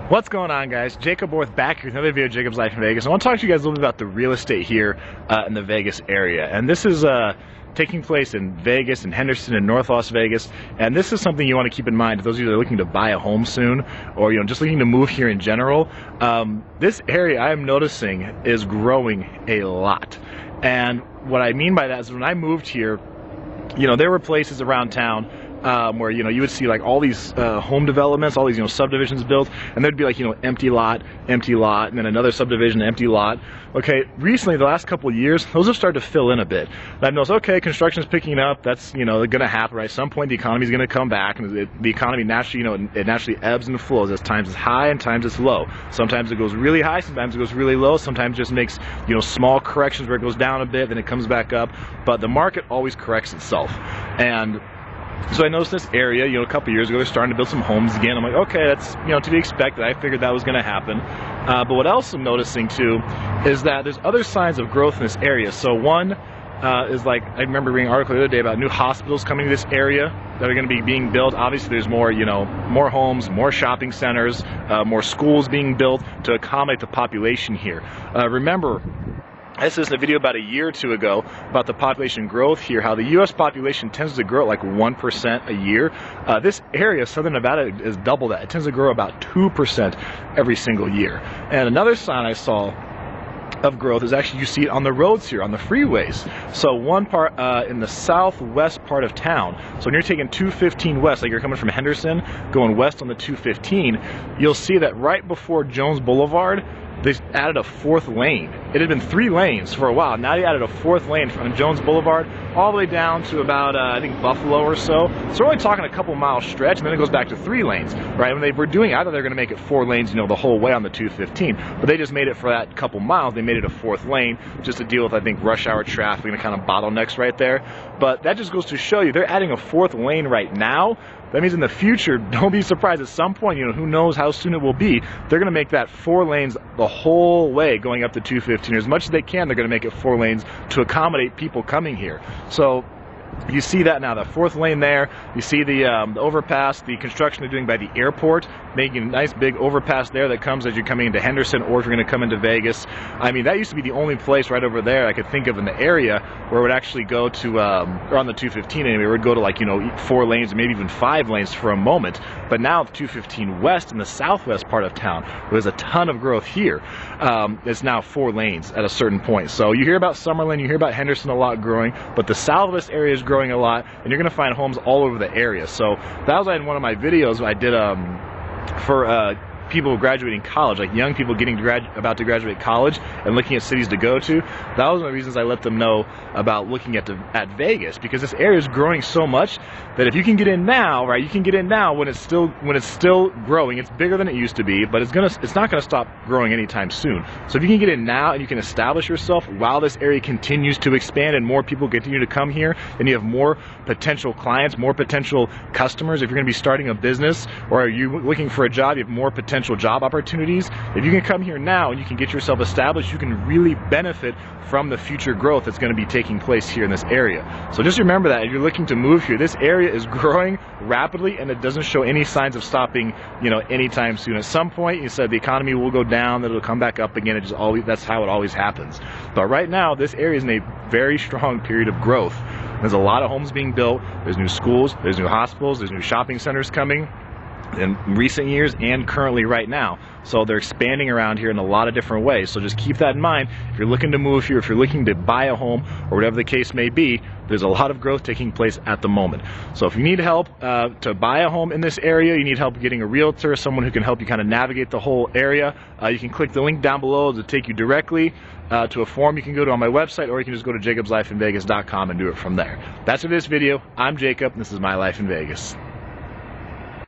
What's going on, guys? Jacob Orth back here with another video of Jacob's Life in Vegas. I want to talk to you guys a little bit about the real estate here in the Vegas area. And this is taking place in Vegas and Henderson and North Las Vegas. And this is something you want to keep in mind, those of you that are looking to buy a home soon, or just looking to move here in general. This area I am noticing is growing a lot. And what I mean by that is when I moved here, there were places around town where you would see like all these home developments, all these subdivisions built, and there'd be like empty lot, and then another subdivision, empty lot. Okay, recently the last couple of years, those have started to fill in a bit. And I've noticed, okay, construction's picking up. That's going to happen, right? At some point the economy's going to come back, and the economy naturally, it naturally ebbs and flows. As times it's high and times it's low. Sometimes it goes really high, sometimes it goes really low. Sometimes it just makes small corrections where it goes down a bit, then it comes back up. But the market always corrects itself, and so I noticed this area, a couple years ago, they're starting to build some homes again. I'm like, okay, that's, to be expected. I figured that was going to happen. But what else I'm noticing, too, is that there's other signs of growth in this area. So one is like, I remember reading an article the other day about new hospitals coming to this area that are going to be being built. Obviously, there's more, more homes, more shopping centers, more schools being built to accommodate the population here. Remember, I said this in a video about a year or two ago about the population growth here, how the U.S. population tends to grow at like 1% a year. This area, Southern Nevada, is double that. It tends to grow about 2% every single year. And another sign I saw of growth is actually, you see it on the roads here, on the freeways. So one part in the southwest part of town, so when you're taking 215 west, like you're coming from Henderson, going west on the 215, you'll see that right before Jones Boulevard, they added a fourth lane. It had been 3 lanes for a while. Now they added a 4th lane from Jones Boulevard all the way down to about, I think, Buffalo or so. So we're only talking a couple mile stretch, and then it goes back to 3 lanes, right? When they were doing it, I thought they were going to make it 4 lanes, the whole way on the 215. But they just made it for that couple miles. They made it a 4th lane just to deal with, I think, rush hour traffic and kind of bottlenecks right there. But that just goes to show you, they're adding a 4th lane right now. That means in the future, don't be surprised at some point, who knows how soon it will be, they're going to make that 4 lanes the whole way going up to 215. As much as they can, they're going to make it 4 lanes to accommodate people coming here. So you see that now, the 4th lane there. You see the overpass, the construction they're doing by the airport, making a nice big overpass there that comes as you're coming into Henderson, or if you're going to come into Vegas. I mean, that used to be the only place right over there I could think of in the area where it would actually go to, or on the 215 anyway, it would go to like, 4 lanes or maybe even 5 lanes for a moment. But now the 215 west in the southwest part of town, where there's a ton of growth here, it's now 4 lanes at a certain point. So you hear about Summerlin, you hear about Henderson a lot growing, but the southwest area is growing a lot, and you're going to find homes all over the area. So that was in one of my videos I did for people graduating college, like young people about to graduate college and looking at cities to go to. That was one of the reasons I let them know about looking at Vegas, because this area is growing so much that if you can get in now, right, you can get in now when it's still growing. It's bigger than it used to be, but it's not gonna stop growing anytime soon. So if you can get in now and you can establish yourself while this area continues to expand and more people continue to come here, then you have more potential clients, more potential customers. If you're gonna be starting a business or are you looking for a job, you have more potential job opportunities. If you can come here now and you can get yourself established, you can really benefit from the future growth that's going to be taking place here in this area. So just remember that if you're looking to move here, this area is growing rapidly and it doesn't show any signs of stopping, anytime soon. At some point, you said the economy will go down, that it'll come back up again. That's how it always happens. But right now, this area is in a very strong period of growth. There's a lot of homes being built. There's new schools, there's new hospitals, there's new shopping centers coming in recent years and currently right now. So they're expanding around here in a lot of different ways. So just keep that in mind. If you're looking to move here, if you're looking to buy a home or whatever the case may be, there's a lot of growth taking place at the moment. So if you need help to buy a home in this area, you need help getting a realtor, someone who can help you kind of navigate the whole area, you can click the link down below to take you directly to a form you can go to on my website, or you can just go to JacobslifeinVegas.com and do it from there. That's for this video. I'm Jacob, and this is My Life in Vegas.